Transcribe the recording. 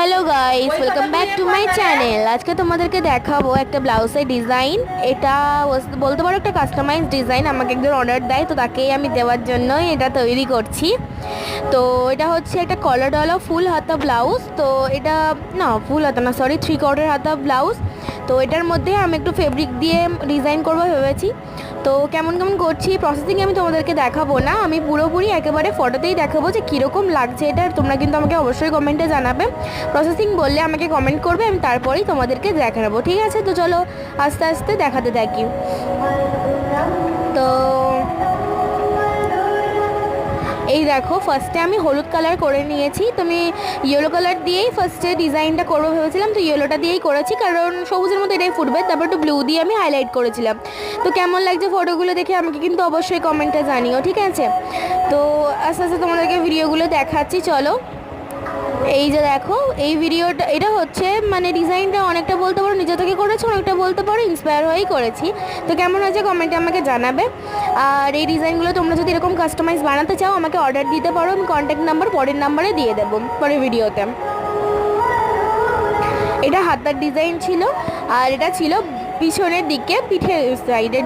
Hello guys, welcome back to my channel. আজকে তোমাদেরকে দেখাবো একটা ব্লাউজের ডিজাইন। এটা বলতে পারো একটা কাস্টমাইজ ডিজাইন। আমাকে একজন অর্ডার দেয়, তো তাকেই আমি দেওয়ার জন্যই এটা তৈরি করছি। তো এটা হচ্ছে একটা কলারওয়ালা ফুল হাতা ব্লাউজ। তো এটা না ফুল হাতা না, সরি, 3/4 হাতা ব্লাউজ। তো এটার মধ্যে আমি একটু ফেব্রিক দিয়ে ডিজাইন করবো ভেবেছি। তো কেমন কেমন করছি প্রসেসিং আমি তোমাদেরকে দেখাবো না, আমি পুরোপুরি একেবারে ফটোতেই দেখাবো যে কীরকম লাগছে এটা। তোমরা কিন্তু আমাকে অবশ্যই কমেন্টে জানাবে। প্রসেসিং বললে আমাকে কমেন্ট করবে, আমি তারপরেই তোমাদেরকে দেখাবো, ঠিক আছে? তো চলো আস্তে আস্তে দেখাতে থাকি। তো এই দেখো, ফার্স্টে আমি হলুদ কালার করে নিয়েছি। তো আমি ইয়েলো কালার দিয়েই ফার্স্টে ডিজাইনটা করবো ভেবেছিলাম, তো ইয়েলোটা দিয়েই করেছি, কারণ সবুজের মধ্যে এটাই ফুটবে। তারপর একটু ব্লু দিয়ে আমি হাইলাইট করেছিলাম। তো কেমন লাগছে ফটোগুলো দেখে আমাকে কিন্তু অবশ্যই কমেন্টে জানিও, ঠিক আছে? তো আস্তে আস্তে তোমাদেরকে ভিডিওগুলো দেখাচ্ছি, চলো। এই যে দেখো, এই ভিডিওটা এটা হচ্ছে মানে ডিজাইনটা অনেকটা বলতে পারো নিজে থেকে করেছি, অনেকটা বলতে পারো ইন্সপায়ার হয়েই করেছি। তো কেমন হয়েছে কমেন্টে আমাকে জানাবে। আর এই ডিজাইনগুলো তোমরা যদি এরকম কাস্টমাইজ বানাতে চাও আমাকে অর্ডার দিতে পারো, আমি কন্ট্যাক্ট নাম্বার পরের নাম্বারে দিয়ে দেবো পরের ভিডিওতে। এটা হাতার ডিজাইন ছিল, আর এটা ছিল পিছনের দিকে, পিঠের সাইডে।